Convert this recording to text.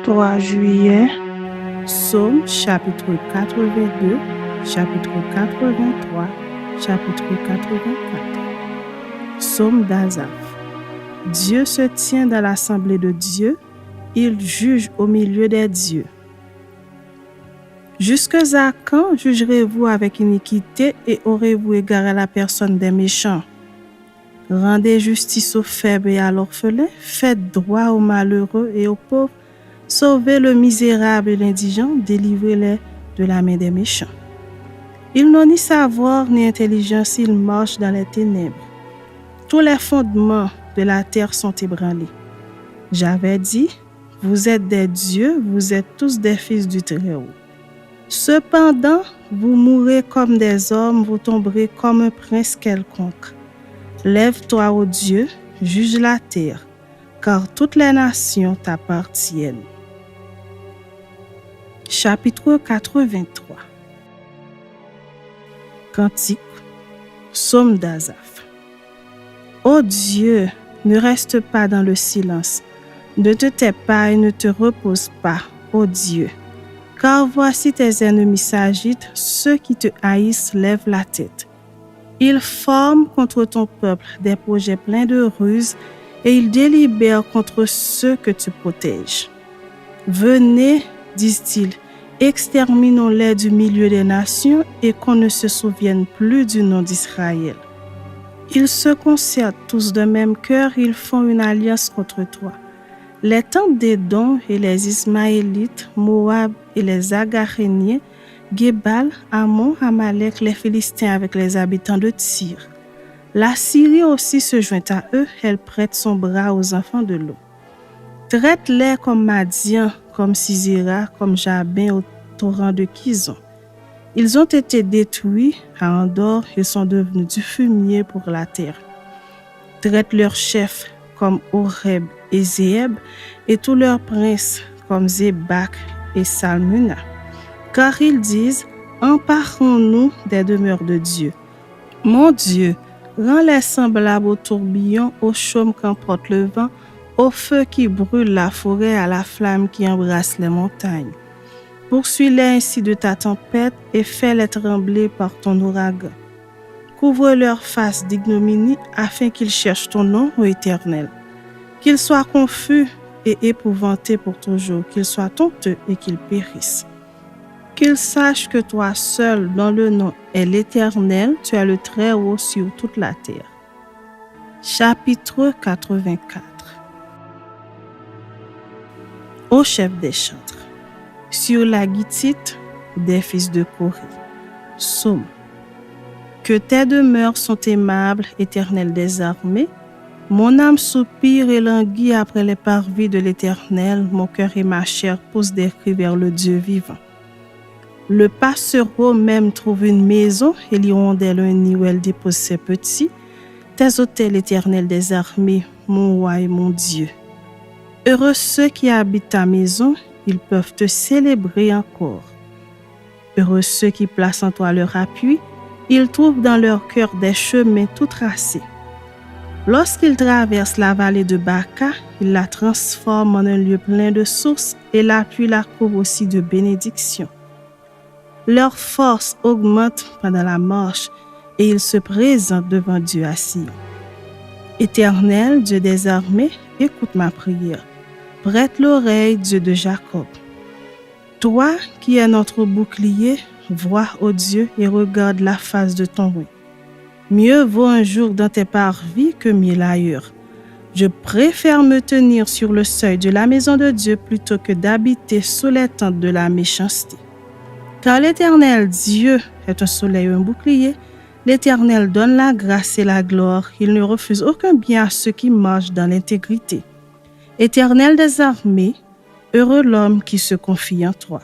3 juillet, Psaume chapitre 82, chapitre 83, chapitre 84. Psaume d'Asaph. Dieu se tient dans l'assemblée de Dieu, il juge au milieu des dieux. Jusque à quand jugerez-vous avec iniquité et aurez-vous égaré la personne des méchants? Rendez justice aux faibles et à l'orphelin, faites droit aux malheureux et aux pauvres, sauvez le misérable et l'indigent, délivrez-les de la main des méchants. Ils n'ont ni savoir ni intelligence, ils marchent dans les ténèbres. Tous les fondements de la terre sont ébranlés. J'avais dit, vous êtes des dieux, vous êtes tous des fils du Très-Haut. Cependant, vous mourrez comme des hommes, vous tomberez comme un prince quelconque. Lève-toi, ô Dieu, juge la terre, car toutes les nations t'appartiennent. Chapitre 83. Cantique, Psaume d'Asaph. Ô Dieu, ne reste pas dans le silence, ne te tais pas et ne te repose pas, ô Dieu. Car voici tes ennemis s'agitent, ceux qui te haïssent lèvent la tête. Ils forment contre ton peuple des projets pleins de ruses et ils délibèrent contre ceux que tu protèges. Venez, disent-ils, exterminons-les du milieu des nations et qu'on ne se souvienne plus du nom d'Israël. Ils se concertent tous d'un même cœur, ils font une alliance contre toi. Les tentes d'Édom et les Ismaélites, Moab et les Agaréniens, Gébal, Ammon, Amalek, les Philistins avec les habitants de Tyr. La Syrie aussi se joint à eux, elle prête son bras aux enfants de l'eau. Traite-les comme Madian, comme Sisera, comme Jabin au torrent de Kizon. Ils ont été détruits, à Endor, ils sont devenus du fumier pour la terre. Traite leurs chefs comme Oreb et Zéeb, et tous leurs princes comme Zébak et Salmuna. Car ils disent, emparons-nous des demeures de Dieu. Mon Dieu, rends-les semblables au tourbillon, au chaume qu'emporte le vent, au feu qui brûle la forêt, à la flamme qui embrasse les montagnes. Poursuis-les ainsi de ta tempête et fais-les trembler par ton ouragan. Couvre leur face d'ignominie afin qu'ils cherchent ton nom, ô Éternel. Qu'ils soient confus et épouvantés pour toujours, qu'ils soient honteux et qu'ils périssent. Qu'ils sachent que toi seul, dont le nom est l'Éternel, tu as le Très-Haut sur toute la terre. Chapitre 84. Au chef des chantres. Sur la guitite des fils de Corée. Psaume. Que tes demeures sont aimables, Éternel des armées. Mon âme soupire et languit après les parvis de l'Éternel. Mon cœur et ma chair poussent des cris vers le Dieu vivant. Le passereau même trouve une maison et l'hirondelle un nid où elle dépose ses petits. Tes autels, Éternel des armées, mon roi et mon Dieu. Heureux ceux qui habitent ta maison, ils peuvent te célébrer encore. Heureux ceux qui placent en toi leur appui, ils trouvent dans leur cœur des chemins tout tracés. Lorsqu'ils traversent la vallée de Baka, ils la transforment en un lieu plein de sources et l'appui la couvre aussi de bénédictions. Leur force augmente pendant la marche et ils se présentent devant Dieu à Sion. Éternel, Dieu des armées, écoute ma prière. Prête l'oreille, Dieu de Jacob. Toi qui es notre bouclier, vois, ô Dieu, et regarde la face de ton roi. Mieux vaut un jour dans tes parvis que 1000 ailleurs. Je préfère me tenir sur le seuil de la maison de Dieu plutôt que d'habiter sous les tentes de la méchanceté. Car l'Éternel Dieu est un soleil et un bouclier. L'Éternel donne la grâce et la gloire. Il ne refuse aucun bien à ceux qui marchent dans l'intégrité. Éternel des armées, heureux l'homme qui se confie en toi.